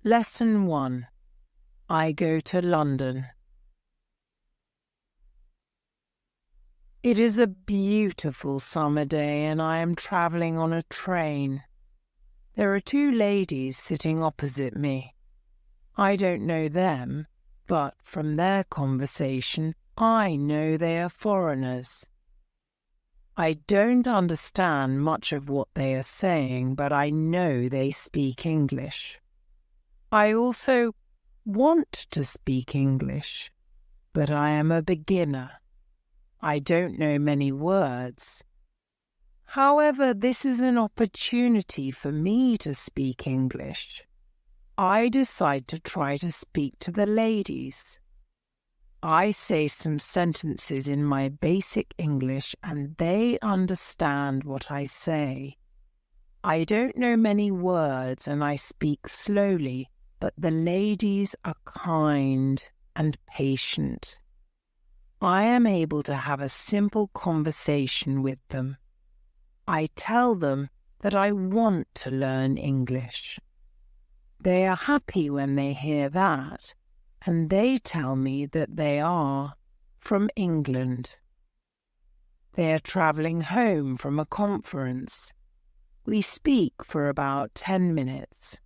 Lesson 1. I go to London. It is a beautiful summer day and I am travelling on a train. There are two ladies sitting opposite me. I don't know them, but from their conversation, I know they are foreigners. I don't understand much of what they are saying, but I know they speak English. I also want to speak English, but I am a beginner. I don't know many words. However, this is an opportunity for me to speak English. I decide to try to speak to the ladies. I say some sentences in my basic English and they understand what I say. I don't know many words and I speak slowly, but the ladies are kind and patient. I am able to have a simple conversation with them. I tell them that I want to learn English. They are happy when they hear that, and they tell me that they are from England. They are travelling home from a conference. We speak for about 10 minutes.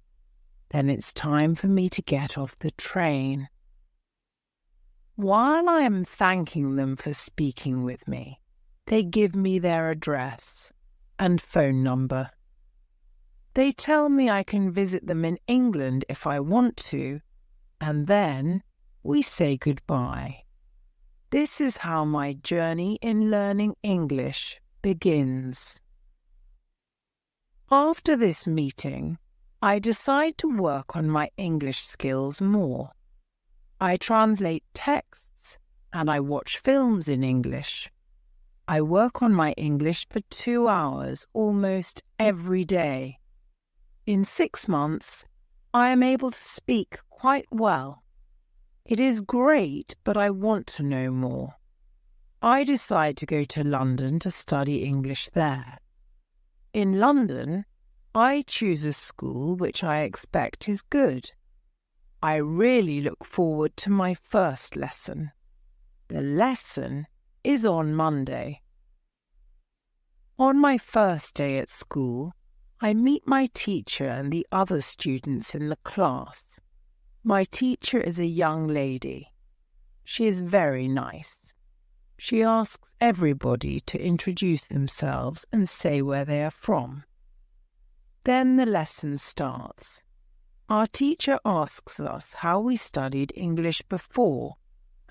Then it's time for me to get off the train. While I am thanking them for speaking with me, they give me their address and phone number. They tell me I can visit them in England if I want to, and then we say goodbye. This is how my journey in learning English begins. After this meeting, I decide to work on my English skills more. I translate texts and I watch films in English. I work on my English for 2 hours almost every day. In 6 months, I am able to speak quite well. It is great, but I want to know more. I decide to go to London to study English there. In London, I choose a school which I expect is good. I really look forward to my first lesson. The lesson is on Monday. On my first day at school, I meet my teacher and the other students in the class. My teacher is a young lady. She is very nice. She asks everybody to introduce themselves and say where they are from. Then the lesson starts. Our teacher asks us how we studied English before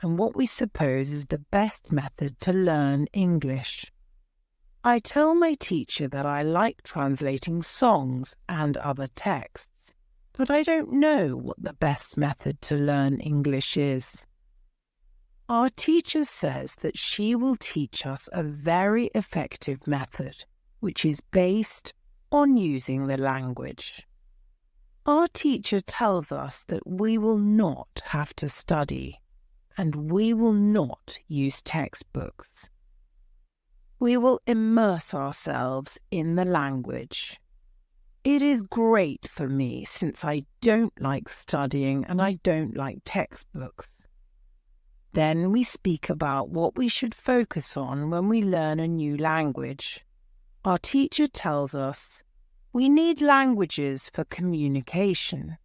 and what we suppose is the best method to learn English. I tell my teacher that I like translating songs and other texts, but I don't know what the best method to learn English is. Our teacher says that she will teach us a very effective method, which is based on using the language. Our teacher tells us that we will not have to study, and we will not use textbooks. We will immerse ourselves in the language. It is great for me since I don't like studying and I don't like textbooks. Then we speak about what we should focus on when we learn a new language. Our teacher tells us we need languages for communication.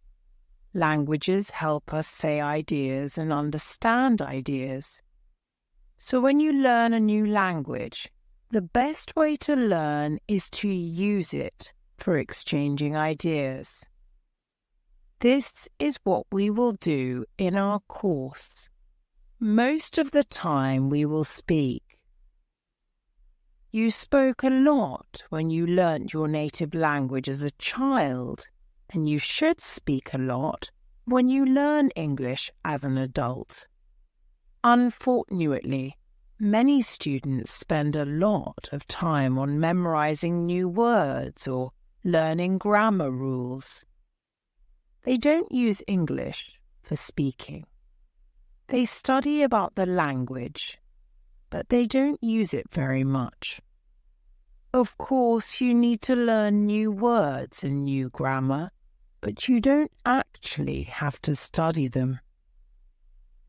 Languages help us say ideas and understand ideas. So when you learn a new language, the best way to learn is to use it for exchanging ideas. This is what we will do in our course. Most of the time we will speak. You spoke a lot when you learnt your native language as a child, and you should speak a lot when you learn English as an adult. Unfortunately, many students spend a lot of time on memorizing new words or learning grammar rules. They don't use English for speaking. They study about the language, but they don't use it very much. Of course, you need to learn new words and new grammar, but you don't actually have to study them.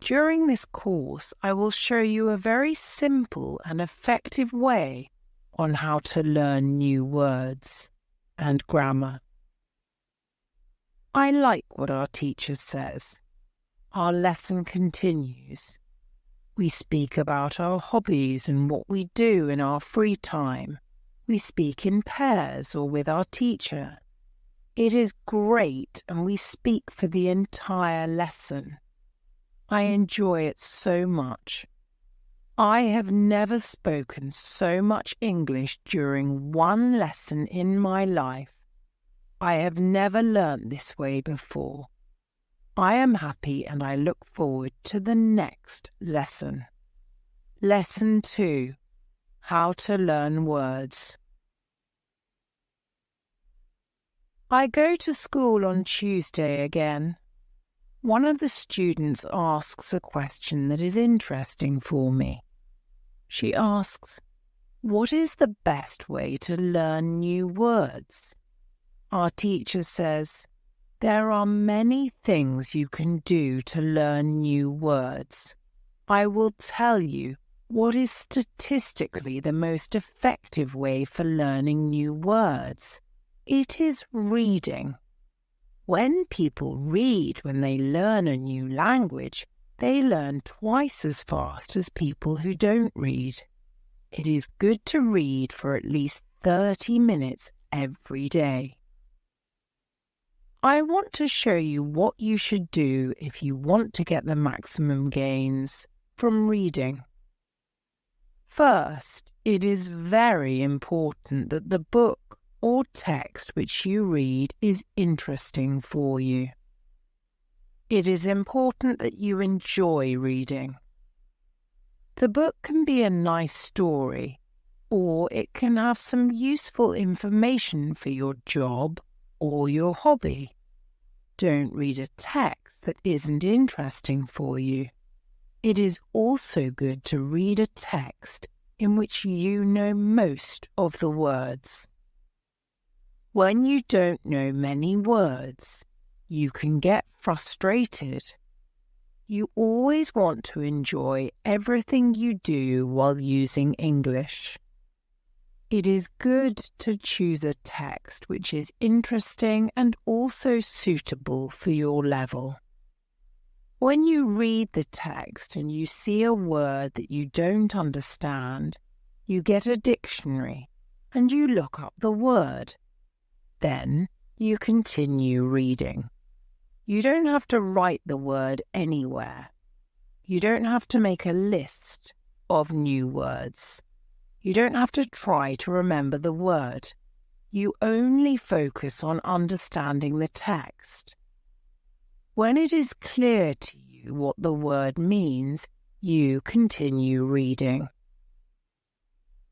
During this course, I will show you a very simple and effective way on how to learn new words and grammar. I like what our teacher says. Our lesson continues. We speak about our hobbies and what we do in our free time. We speak in pairs or with our teacher. It is great, and we speak for the entire lesson. I enjoy it so much. I have never spoken so much English during one lesson in my life. I have never learnt this way before. I am happy and I look forward to the next lesson. Lesson 2. How to learn words. I go to school on Tuesday again. One of the students asks a question that is interesting for me. She asks, "What is the best way to learn new words?" Our teacher says, "There are many things you can do to learn new words. I will tell you what is statistically the most effective way for learning new words. It is reading. When people read when they learn a new language, they learn twice as fast as people who don't read. It is good to read for at least 30 minutes every day." I want to show you what you should do if you want to get the maximum gains from reading. First, it is very important that the book or text which you read is interesting for you. It is important that you enjoy reading. The book can be a nice story, or it can have some useful information for your job or your hobby. Don't read a text that isn't interesting for you. It is also good to read a text in which you know most of the words. When you don't know many words, you can get frustrated. You always want to enjoy everything you do while using English. It is good to choose a text which is interesting and also suitable for your level. When you read the text and you see a word that you don't understand, you get a dictionary and you look up the word. Then you continue reading. You don't have to write the word anywhere. You don't have to make a list of new words. You don't have to try to remember the word. You only focus on understanding the text. When it is clear to you what the word means, you continue reading.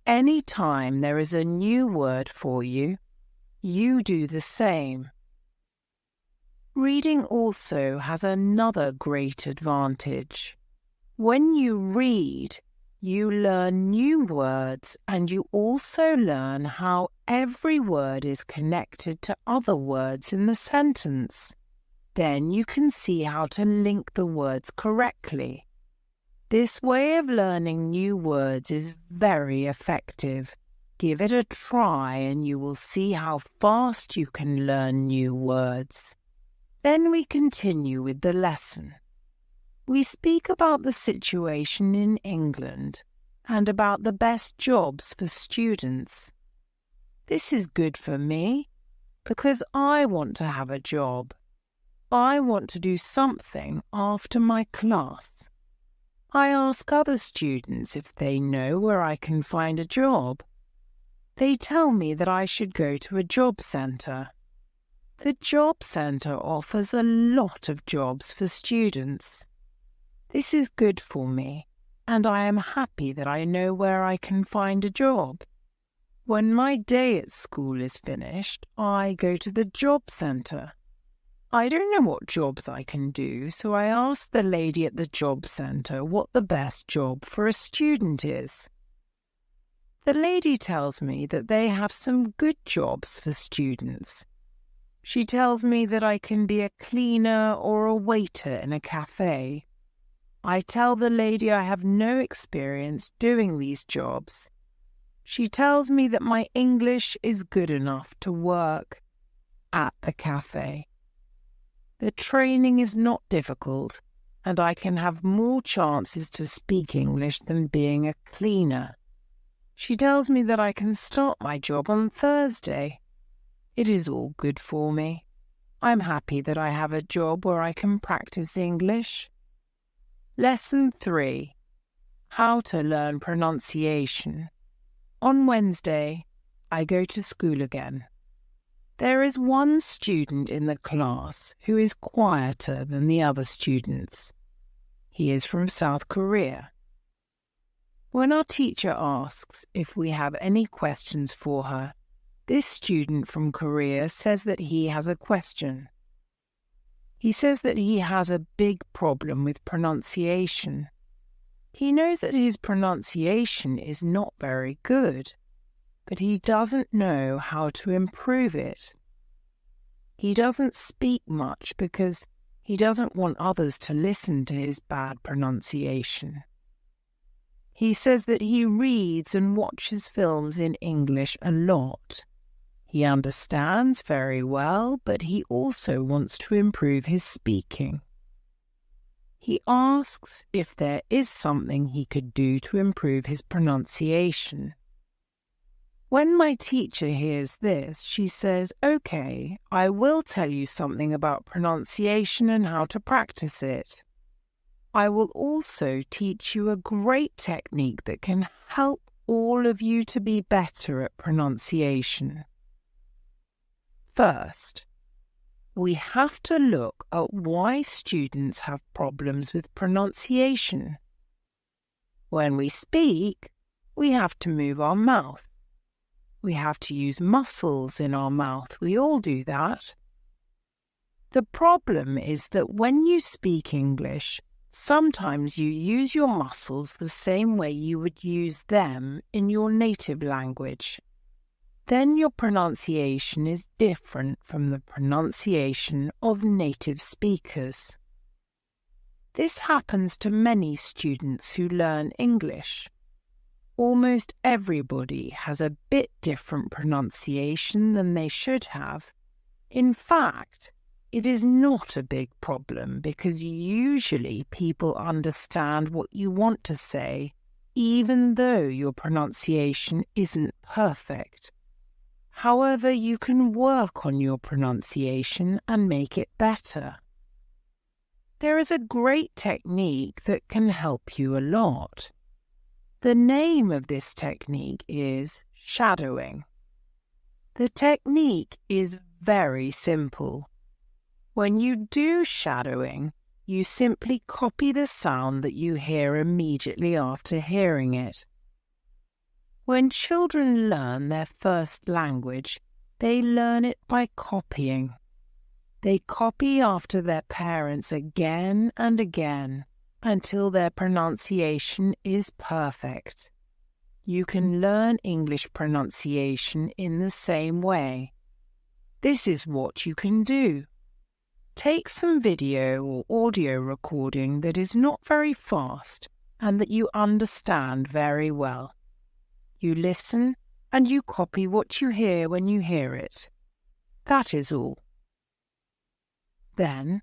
Any time there is a new word for you, you do the same. Reading also has another great advantage. When you read, you learn new words and you also learn how every word is connected to other words in the sentence. Then you can see how to link the words correctly. This way of learning new words is very effective. Give it a try and you will see how fast you can learn new words. Then we continue with the lesson. We speak about the situation in England and about the best jobs for students. This is good for me because I want to have a job. I want to do something after my class. I ask other students if they know where I can find a job. They tell me that I should go to a job centre. The job centre offers a lot of jobs for students. This is good for me, and I am happy that I know where I can find a job. When my day at school is finished, I go to the job centre. I don't know what jobs I can do, so I ask the lady at the job centre what the best job for a student is. The lady tells me that they have some good jobs for students. She tells me that I can be a cleaner or a waiter in a cafe. I tell the lady I have no experience doing these jobs. She tells me that my English is good enough to work at the cafe. The training is not difficult, and I can have more chances to speak English than being a cleaner. She tells me that I can start my job on Thursday. It is all good for me. I'm happy that I have a job where I can practice English. Lesson 3. How to learn pronunciation. On Wednesday, I go to school again. There is one student in the class who is quieter than the other students. He is from South Korea. When our teacher asks if we have any questions for her, this student from Korea says that he has a question. He says that he has a big problem with pronunciation. He knows that his pronunciation is not very good, but he doesn't know how to improve it. He doesn't speak much because he doesn't want others to listen to his bad pronunciation. He says that he reads and watches films in English a lot. He understands very well, but he also wants to improve his speaking. He asks if there is something he could do to improve his pronunciation. When my teacher hears this, she says, "Okay, I will tell you something about pronunciation and how to practice it. I will also teach you a great technique that can help all of you to be better at pronunciation." First, we have to look at why students have problems with pronunciation. When we speak, we have to move our mouth. We have to use muscles in our mouth. We all do that. The problem is that when you speak English, sometimes you use your muscles the same way you would use them in your native language. Then your pronunciation is different from the pronunciation of native speakers. This happens to many students who learn English. Almost everybody has a bit different pronunciation than they should have. In fact, it is not a big problem because usually people understand what you want to say, even though your pronunciation isn't perfect. However, you can work on your pronunciation and make it better. There is a great technique that can help you a lot. The name of this technique is shadowing. The technique is very simple. When you do shadowing, you simply copy the sound that you hear immediately after hearing it. When children learn their first language, they learn it by copying. They copy after their parents again and again until their pronunciation is perfect. You can learn English pronunciation in the same way. This is what you can do. Take some video or audio recording that is not very fast and that you understand very well. You listen and you copy what you hear when you hear it. That is all. Then,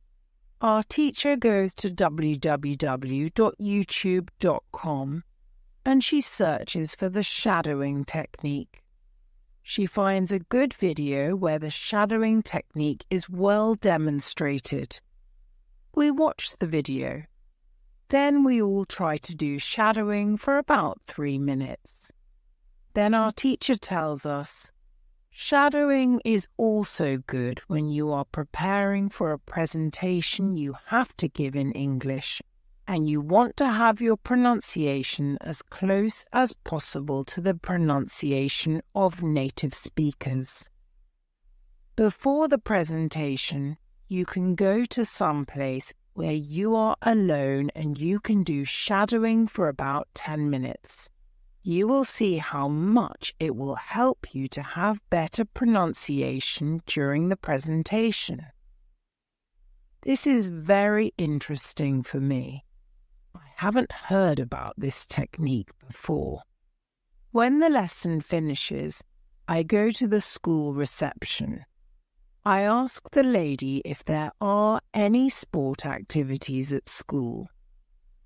our teacher goes to www.youtube.com and she searches for the shadowing technique. She finds a good video where the shadowing technique is well demonstrated. We watch the video. Then we all try to do shadowing for about 3 minutes. Then our teacher tells us, shadowing is also good when you are preparing for a presentation you have to give in English and you want to have your pronunciation as close as possible to the pronunciation of native speakers. Before the presentation, you can go to some place where you are alone and you can do shadowing for about 10 minutes. You will see how much it will help you to have better pronunciation during the presentation. This is very interesting for me. I haven't heard about this technique before. When the lesson finishes, I go to the school reception. I ask the lady if there are any sport activities at school.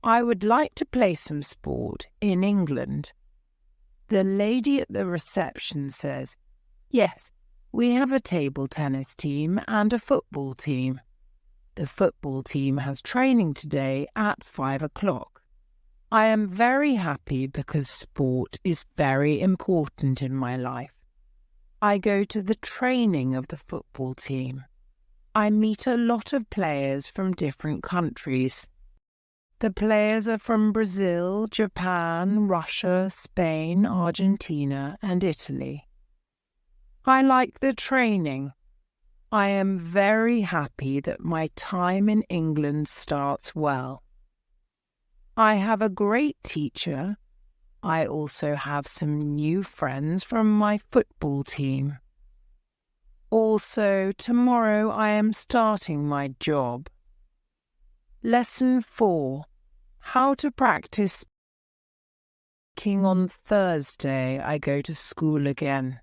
I would like to play some sport in England. The lady at the reception says, "Yes, we have a table tennis team and a football team. The football team has training today at 5 o'clock. I am very happy because sport is very important in my life. I go to the training of the football team. I meet a lot of players from different countries. The players are from Brazil, Japan, Russia, Spain, Argentina, and Italy. I like the training. I am very happy that my time in England starts well. I have a great teacher. I also have some new friends from my football team. Also, tomorrow I am starting my job." Lesson 4. How to practice speaking. On Thursday, I go to school again.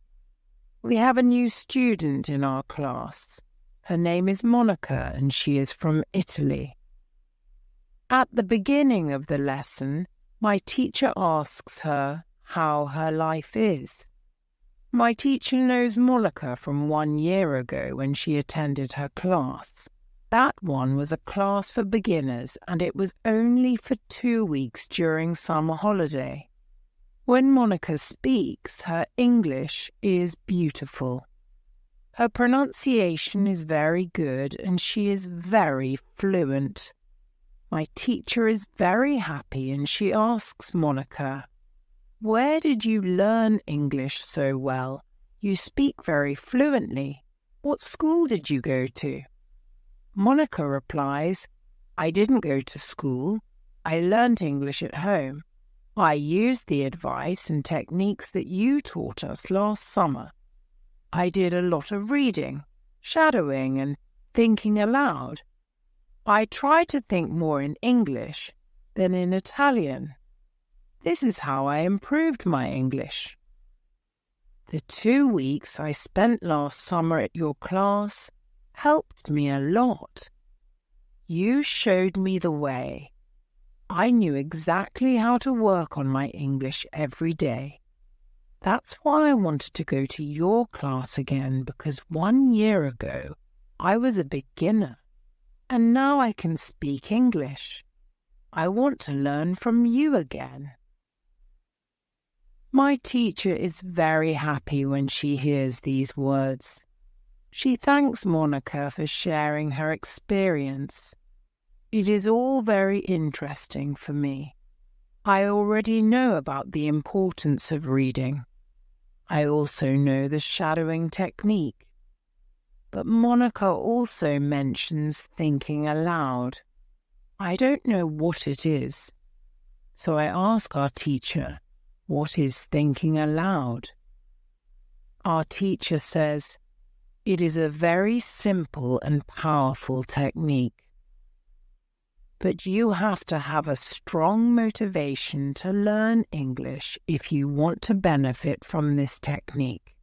We have a new student in our class. Her name is Monica and she is from Italy. At the beginning of the lesson, my teacher asks her how her life is. My teacher knows Monica from 1 year ago when she attended her class. That one was a class for beginners and it was only for 2 weeks during summer holiday. When Monica speaks, her English is beautiful. Her pronunciation is very good and she is very fluent. My teacher is very happy and she asks Monica, "Where did you learn English so well? You speak very fluently. What school did you go to?" Monica replies, "I didn't go to school. I learned English at home. I used the advice and techniques that you taught us last summer. I did a lot of reading, shadowing, and thinking aloud. I try to think more in English than in Italian. This is how I improved my English. The 2 weeks I spent last summer at your class helped me a lot. You showed me the way. I knew exactly how to work on my English every day. That's why I wanted to go to your class again, because 1 year ago I was a beginner and now I can speak English. I want to learn from you again." My teacher is very happy when she hears these words. She thanks Monica for sharing her experience. It is all very interesting for me. I already know about the importance of reading. I also know the shadowing technique. But Monica also mentions thinking aloud. I don't know what it is. So I ask our teacher, "What is thinking aloud?" Our teacher says, "It is a very simple and powerful technique. But you have to have a strong motivation to learn English if you want to benefit from this technique.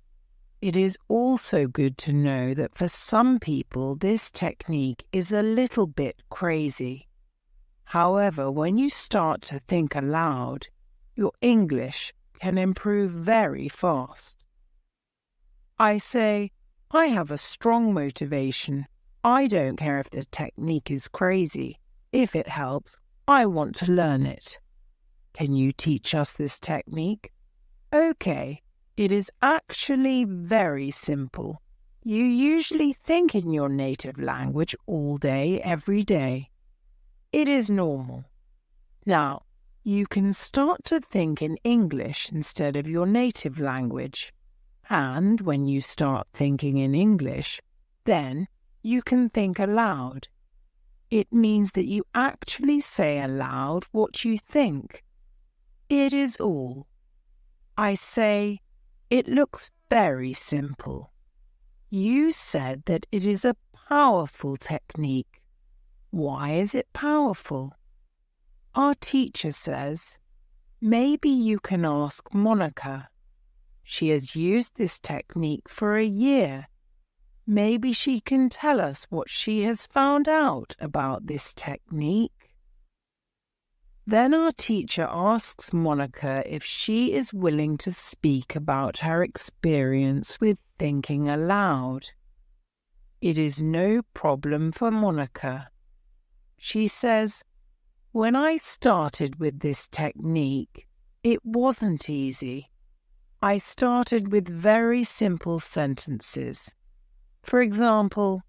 It is also good to know that for some people this technique is a little bit crazy. However, when you start to think aloud, your English can improve very fast." I say, "I have a strong motivation. I don't care if the technique is crazy. If it helps, I want to learn it. Can you teach us this technique?" "Okay, it is actually very simple. You usually think in your native language all day, every day. It is normal. Now, you can start to think in English instead of your native language. And when you start thinking in English, then you can think aloud. It means that you actually say aloud what you think. It is all. I say, "It looks very simple. You said that it is a powerful technique. Why is it powerful?" Our teacher says, "Maybe you can ask Monica. She has used this technique for a year. Maybe she can tell us what she has found out about this technique." Then our teacher asks Monica if she is willing to speak about her experience with thinking aloud. It is no problem for Monica. She says, "When I started with this technique, it wasn't easy. I started with very simple sentences. For example,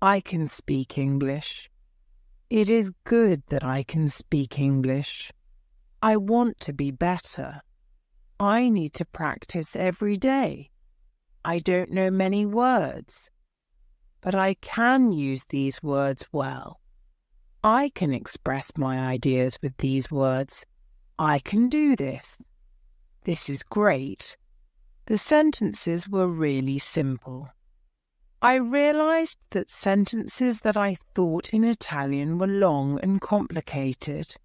I can speak English. It is good that I can speak English. I want to be better. I need to practice every day. I don't know many words, but I can use these words well. I can express my ideas with these words. I can do this. This is great." The sentences were really simple. I realized that sentences that I thought in Italian were long and complicated.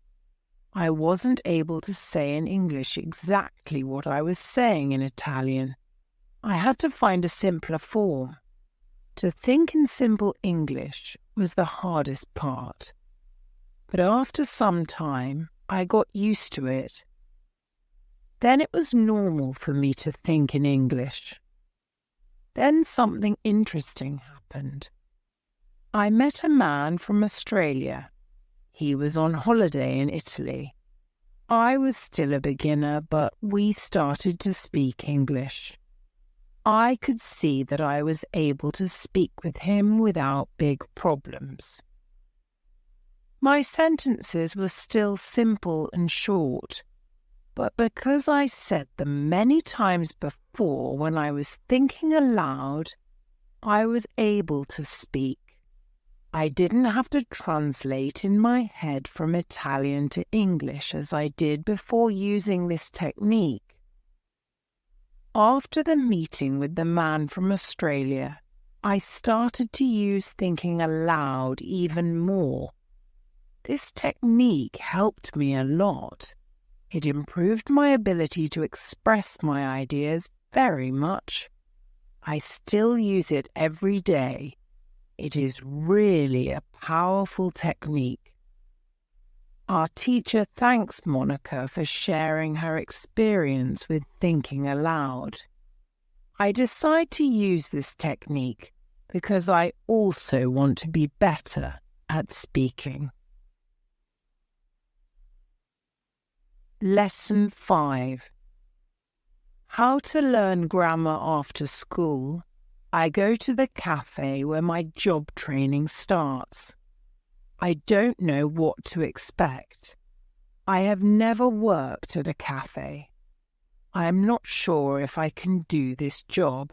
I wasn't able to say in English exactly what I was saying in Italian. I had to find a simpler form. To think in simple English was the hardest part. But after some time, I got used to it. Then it was normal for me to think in English. Then something interesting happened. I met a man from Australia. He was on holiday in Italy. I was still a beginner, but we started to speak English. I could see that I was able to speak with him without big problems. My sentences were still simple and short, but because I said them many times before when I was thinking aloud, I was able to speak. I didn't have to translate in my head from Italian to English as I did before using this technique. After the meeting with the man from Australia, I started to use thinking aloud even more. This technique helped me a lot. It improved my ability to express my ideas very much. I still use it every day. It is really a powerful technique. Our teacher thanks Monica for sharing her experience with thinking aloud. I decide to use this technique because I also want to be better at speaking. Lesson 5. How to learn grammar after school. I go to the cafe where my job training starts. I don't know what to expect. I have never worked at a cafe. I am not sure if I can do this job.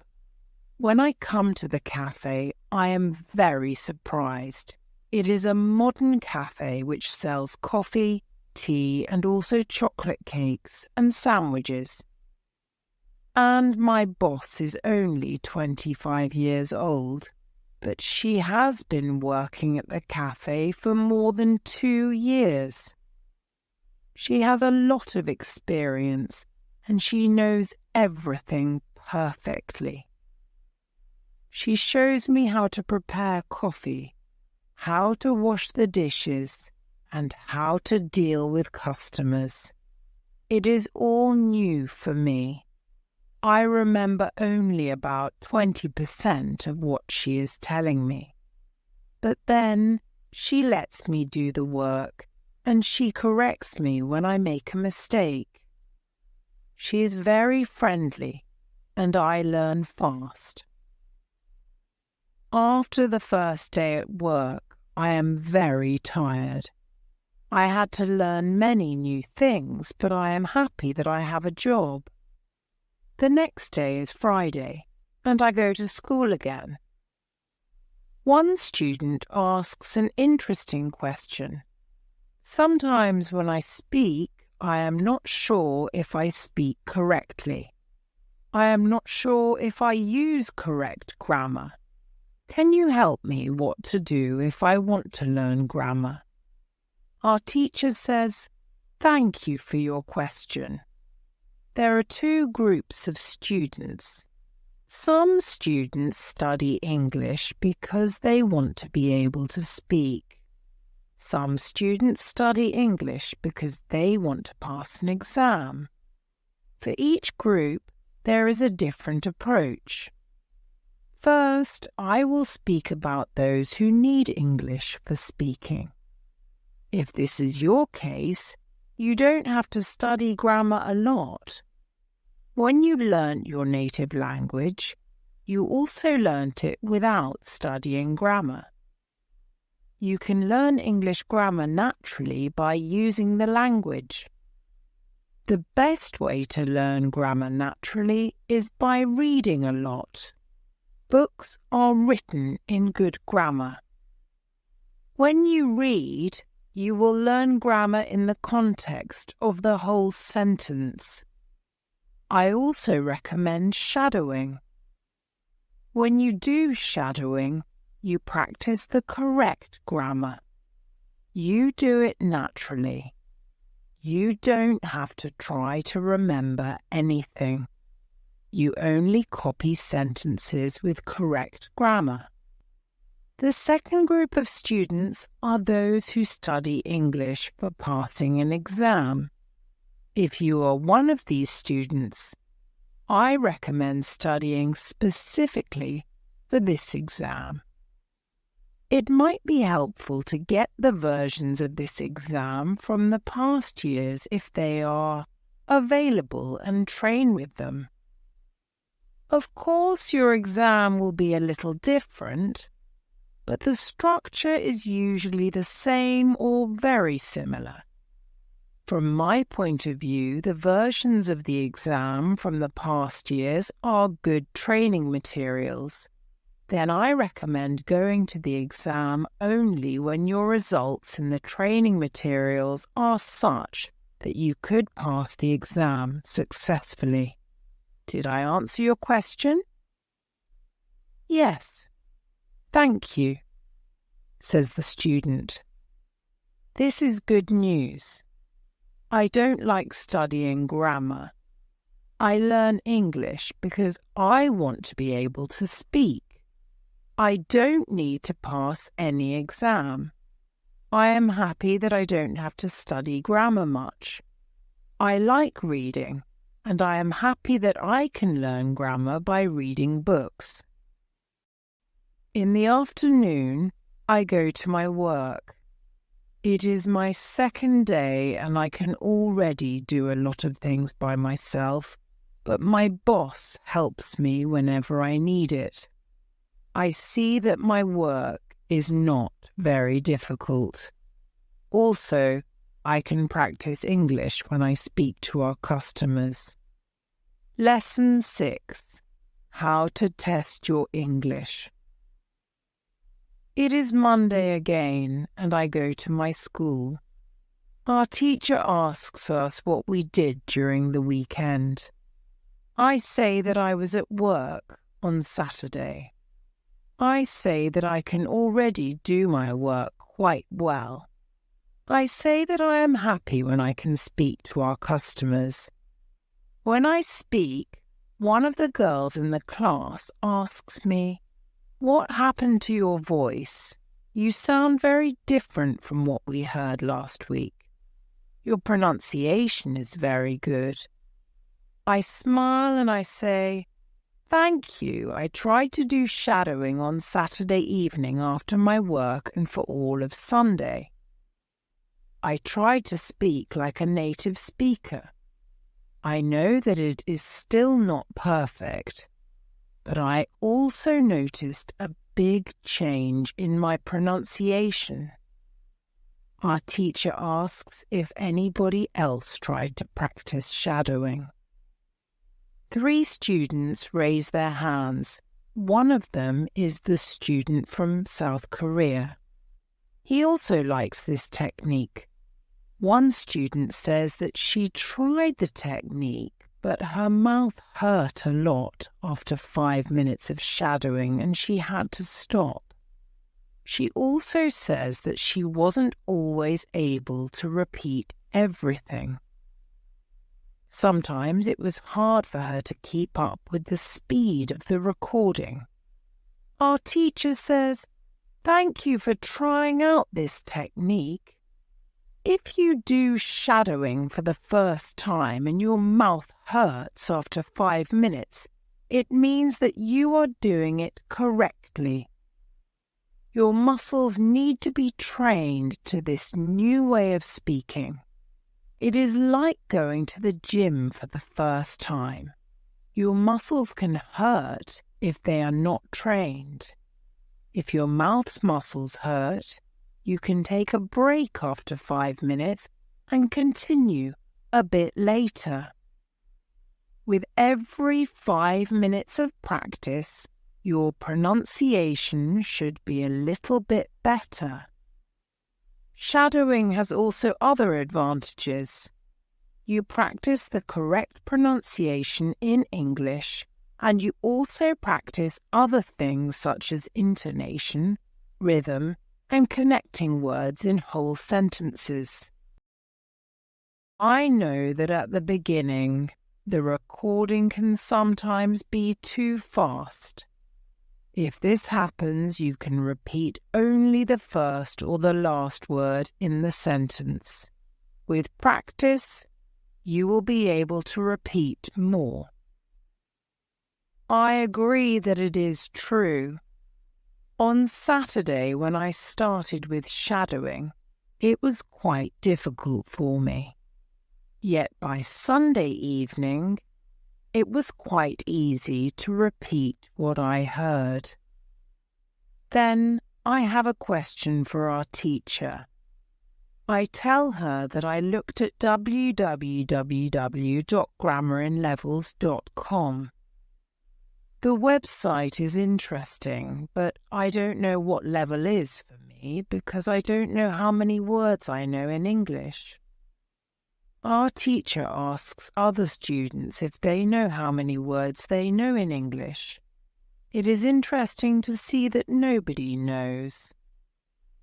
When I come to the cafe, I am very surprised. It is a modern cafe which sells coffee, tea, and also chocolate cakes and sandwiches. And my boss is only 25 years old, but she has been working at the cafe for more than 2 years. She has a lot of experience and she knows everything perfectly. She shows me how to prepare coffee, how to wash the dishes, and how to deal with customers. It is all new for me. I remember only about 20% of what she is telling me. But then she lets me do the work and she corrects me when I make a mistake. She is very friendly and I learn fast. After the first day at work, I am very tired. I had to learn many new things, but I am happy that I have a job. The next day is Friday, and I go to school again. One student asks an interesting question. Sometimes when I speak, I am not sure if I speak correctly. I am not sure if I use correct grammar. Can you help me what to do if I want to learn grammar? Our teacher says, "Thank you for your question." There are two groups of students. Some students study English because they want to be able to speak. Some students study English because they want to pass an exam. For each group, there is a different approach. First, I will speak about those who need English for speaking. If this is your case, you don't have to study grammar a lot. When you learnt your native language, you also learnt it without studying grammar. You can learn English grammar naturally by using the language. The best way to learn grammar naturally is by reading a lot. Books are written in good grammar. When you read, you will learn grammar in the context of the whole sentence. I also recommend shadowing. When you do shadowing, you practice the correct grammar. You do it naturally. You don't have to try to remember anything. You only copy sentences with correct grammar. The second group of students are those who study English for passing an exam. If you are one of these students, I recommend studying specifically for this exam. It might be helpful to get the versions of this exam from the past years if they are available and train with them. Of course, your exam will be a little different, but the structure is usually the same or very similar. From my point of view, the versions of the exam from the past years are good training materials. Then I recommend going to the exam only when your results in the training materials are such that you could pass the exam successfully. Did I answer your question? Yes. Thank you, says the student. This is good news. I don't like studying grammar. I learn English because I want to be able to speak. I don't need to pass any exam. I am happy that I don't have to study grammar much. I like reading, and I am happy that I can learn grammar by reading books. In the afternoon, I go to my work. It is my second day and I can already do a lot of things by myself, but my boss helps me whenever I need it. I see that my work is not very difficult. Also, I can practice English when I speak to our customers. Lesson 6. How to test your English. It is Monday again, and I go to my school. Our teacher asks us what we did during the weekend. I say that I was at work on Saturday. I say that I can already do my work quite well. I say that I am happy when I can speak to our customers. When I speak, one of the girls in the class asks me, "What happened to your voice? You sound very different from what we heard last week. Your pronunciation is very good." I smile and I say, "Thank you. I tried to do shadowing on Saturday evening after my work and for all of Sunday. I tried to speak like a native speaker. I know that it is still not perfect, but I also noticed a big change in my pronunciation." Our teacher asks if anybody else tried to practice shadowing. 3 students raise their hands. One of them is the student from South Korea. He also likes this technique. One student says that she tried the technique, but her mouth hurt a lot after 5 minutes of shadowing and she had to stop. She also says that she wasn't always able to repeat everything. Sometimes it was hard for her to keep up with the speed of the recording. Our teacher says, "Thank you for trying out this technique. If you do shadowing for the first time and your mouth hurts after 5 minutes, it means that you are doing it correctly. Your muscles need to be trained to this new way of speaking. It is like going to the gym for the first time. Your muscles can hurt if they are not trained. If your mouth's muscles hurt, you can take a break after 5 minutes and continue a bit later. With every 5 minutes of practice, your pronunciation should be a little bit better." Shadowing has also other advantages. You practice the correct pronunciation in English, and you also practice other things such as intonation, rhythm, and connecting words in whole sentences. I know that at the beginning, the recording can sometimes be too fast. If this happens, you can repeat only the first or the last word in the sentence. With practice, you will be able to repeat more. I agree that it is true. On Saturday, when I started with shadowing, it was quite difficult for me. Yet by Sunday evening, it was quite easy to repeat what I heard. Then I have a question for our teacher. I tell her that I looked at www.grammarinlevels.com. The website is interesting, but I don't know what level is for me because I don't know how many words I know in English. Our teacher asks other students if they know how many words they know in English. It is interesting to see that nobody knows.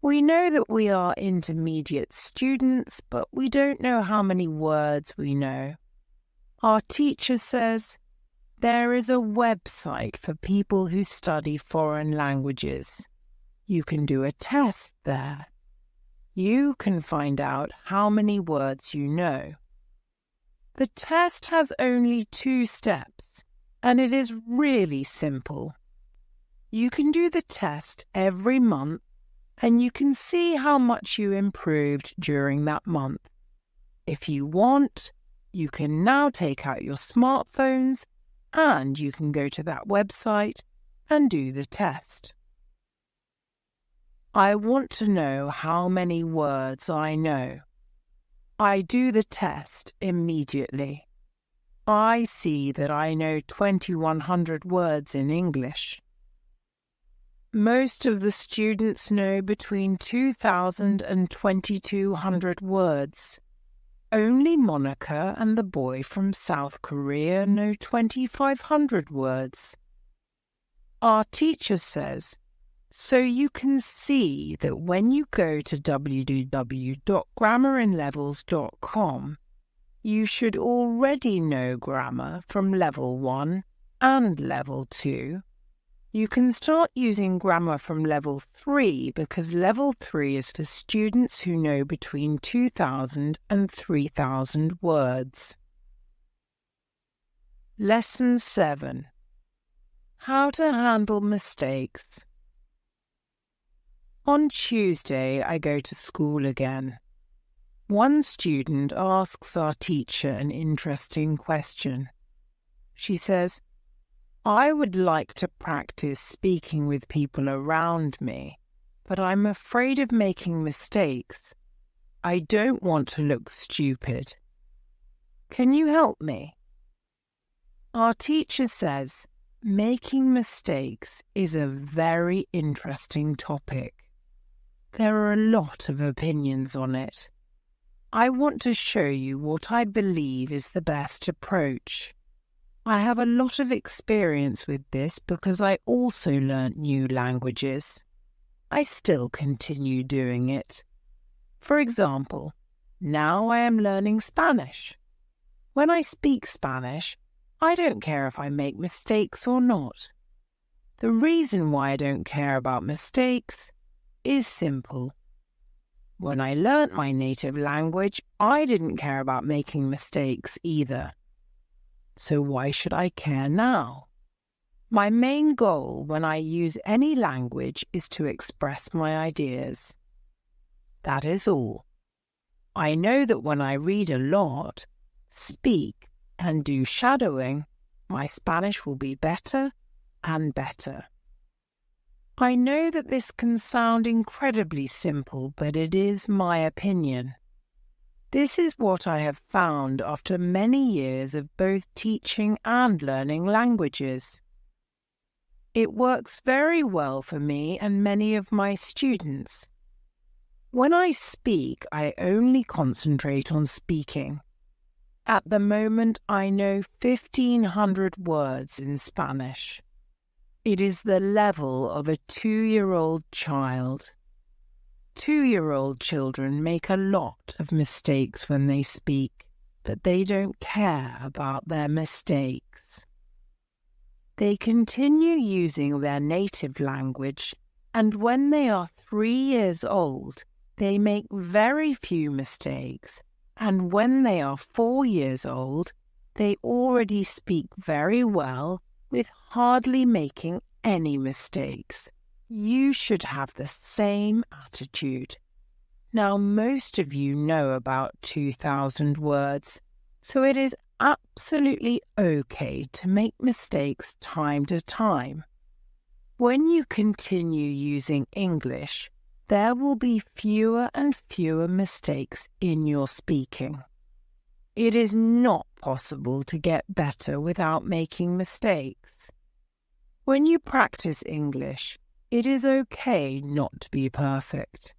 We know that we are intermediate students, but we don't know how many words we know. Our teacher says, "There is a website for people who study foreign languages. You can do a test there. You can find out how many words you know. The test has only 2 steps, and it is really simple. You can do the test every month, and you can see how much you improved during that month. If you want, you can now take out your smartphones, and you can go to that website and do the test." I want to know how many words I know. I do the test immediately. I see that I know 2,100 words in English. Most of the students know between 2,000 and 2,200 words. Only Monica and the boy from South Korea know 2,500 words. Our teacher says, so you can see that when you go to www.grammarinlevels.com, you should already know grammar from level 1 and level 2. You can start using grammar from level 3 because level 3 is for students who know between 2,000 and 3,000 words. Lesson 7. How to handle mistakes. On Tuesday, I go to school again. One student asks our teacher an interesting question. She says, I would like to practice speaking with people around me, but I'm afraid of making mistakes. I don't want to look stupid. Can you help me? Our teacher says, making mistakes is a very interesting topic. There are a lot of opinions on it. I want to show you what I believe is the best approach. I have a lot of experience with this because I also learnt new languages. I still continue doing it. For example, now I am learning Spanish. When I speak Spanish, I don't care if I make mistakes or not. The reason why I don't care about mistakes is simple. When I learnt my native language, I didn't care about making mistakes either. So why should I care now? My main goal when I use any language is to express my ideas. That is all. I know that when I read a lot, speak, and do shadowing, my Spanish will be better and better. I know that this can sound incredibly simple, but it is my opinion. This is what I have found after many years of both teaching and learning languages. It works very well for me and many of my students. When I speak, I only concentrate on speaking. At the moment, I know 1,500 words in Spanish. It is the level of a 2-year-old child. 2-year-old children make a lot of mistakes when they speak, but they don't care about their mistakes. They continue using their native language, and when they are 3 years old, they make very few mistakes, and when they are 4 years old, they already speak very well with hardly making any mistakes. You should have the same attitude. Now, most of you know about 2,000 words, so it is absolutely okay to make mistakes time to time. When you continue using English, there will be fewer and fewer mistakes in your speaking. It is not possible to get better without making mistakes. When you practice English, it is okay not to be perfect.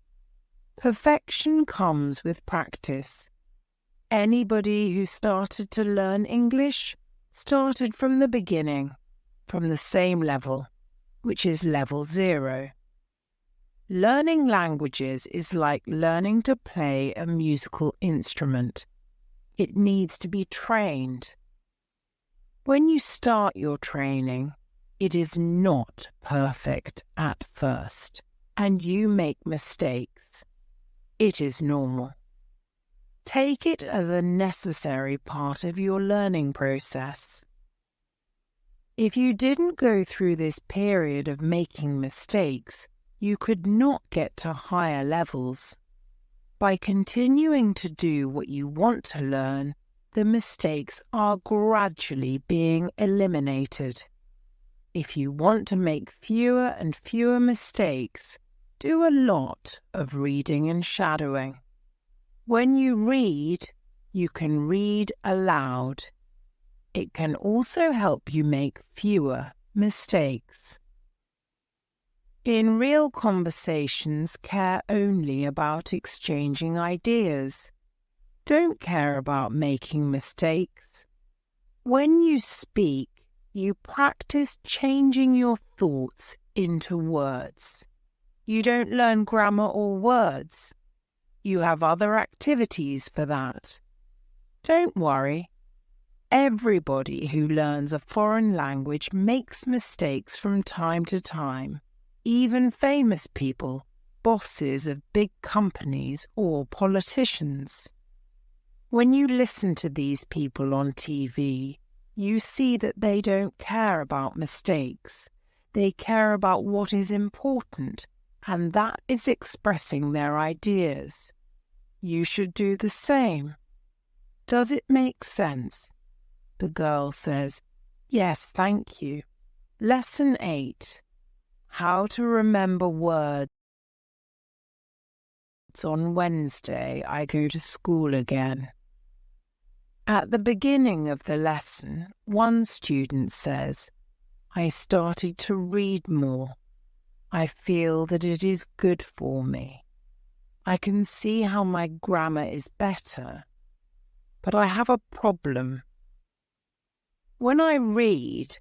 Perfection comes with practice. Anybody who started to learn English started from the beginning, from the same level, which is level 0. Learning languages is like learning to play a musical instrument. It needs to be trained. When you start your training, it is not perfect at first, and you make mistakes. It is normal. Take it as a necessary part of your learning process. If you didn't go through this period of making mistakes, you could not get to higher levels. By continuing to do what you want to learn, the mistakes are gradually being eliminated. If you want to make fewer and fewer mistakes, do a lot of reading and shadowing. When you read, you can read aloud. It can also help you make fewer mistakes. In real conversations, care only about exchanging ideas. Don't care about making mistakes. When you speak, you practice changing your thoughts into words. You don't learn grammar or words. You have other activities for that. Don't worry. Everybody who learns a foreign language makes mistakes from time to time. Even famous people, bosses of big companies or politicians. When you listen to these people on TV, you see that they don't care about mistakes. They care about what is important, and that is expressing their ideas. You should do the same. Does it make sense? The girl says, "Yes, thank you." Lesson 8. How to remember words. On Wednesday, I go to school again. At the beginning of the lesson, one student says, "I started to read more. I feel that it is good for me." I can see how my grammar is better, but I have a problem. When I read,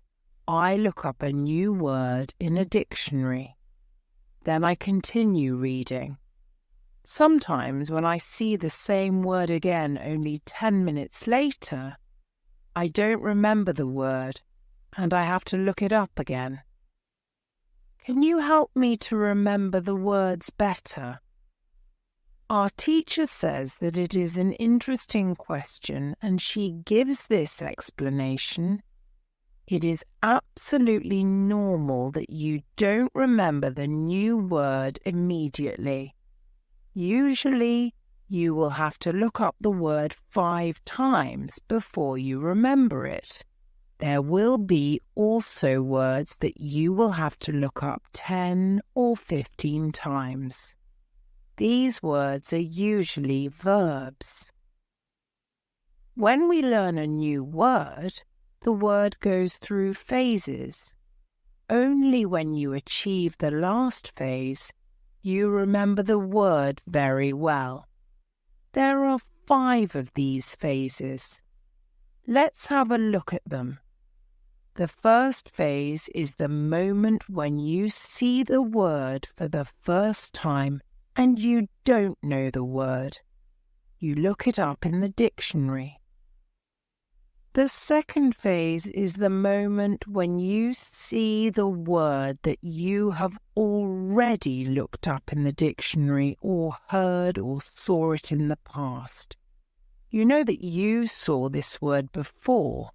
I look up a new word in a dictionary. Then I continue reading. Sometimes when I see the same word again only 10 minutes later, I don't remember the word and I have to look it up again. Can you help me to remember the words better? Our teacher says that it is an interesting question and she gives this explanation. It is absolutely normal that you don't remember the new word immediately. Usually, you will have to look up the word 5 times before you remember it. There will be also words that you will have to look up 10 or 15 times. These words are usually verbs. When we learn a new word, the word goes through phases. Only when you achieve the last phase, you remember the word very well. There are 5 of these phases. Let's have a look at them. The first phase is the moment when you see the word for the first time and you don't know the word. You look it up in the dictionary. The second phase is the moment when you see the word that you have already looked up in the dictionary or heard or saw it in the past. You know that you saw this word before,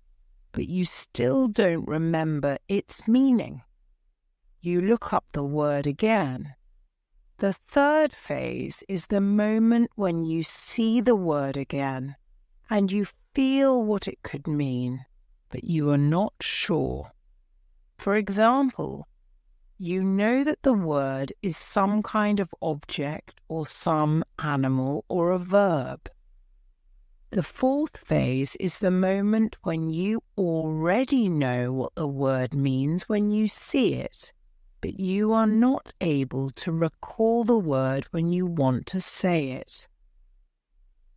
but you still don't remember its meaning. You look up the word again. The third phase is the moment when you see the word again and you feel what it could mean, but you are not sure. For example, you know that the word is some kind of object or some animal or a verb. The fourth phase is the moment when you already know what the word means when you see it, but you are not able to recall the word when you want to say it.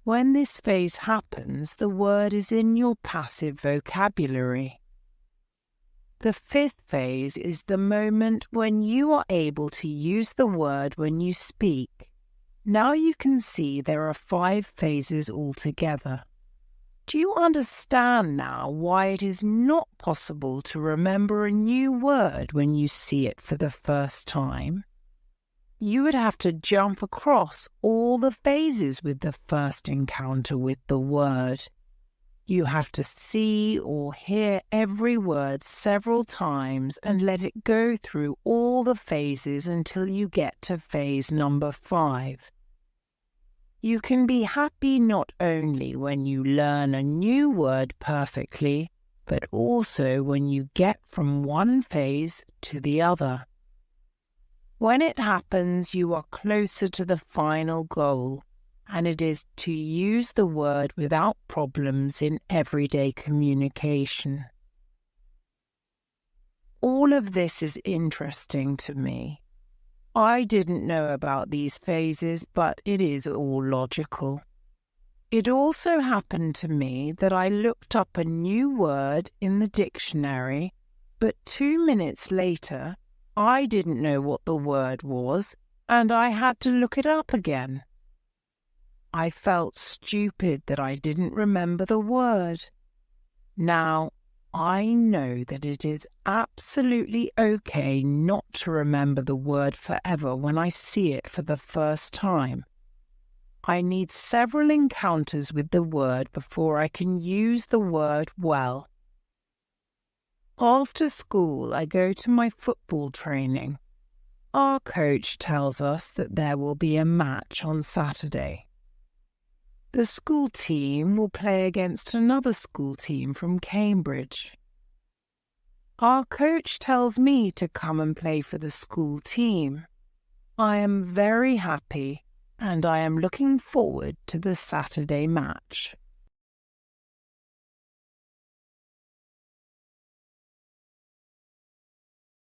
When this phase happens, the word is in your passive vocabulary. The fifth phase is the moment when you are able to use the word when you speak. Now you can see there are 5 phases altogether. Do you understand now why it is not possible to remember a new word when you see it for the first time? You would have to jump across all the phases with the first encounter with the word. You have to see or hear every word several times and let it go through all the phases until you get to phase number 5. You can be happy not only when you learn a new word perfectly, but also when you get from one phase to the other. When it happens, you are closer to the final goal, and it is to use the word without problems in everyday communication. All of this is interesting to me. I didn't know about these phases, but it is all logical. It also happened to me that I looked up a new word in the dictionary, but 2 minutes later, I didn't know what the word was, and I had to look it up again. I felt stupid that I didn't remember the word. Now, I know that it is absolutely okay not to remember the word forever when I see it for the first time. I need several encounters with the word before I can use the word well. After school, I go to my football training. Our coach tells us that there will be a match on Saturday. The school team will play against another school team from Cambridge. Our coach tells me to come and play for the school team. I am very happy and I am looking forward to the Saturday match.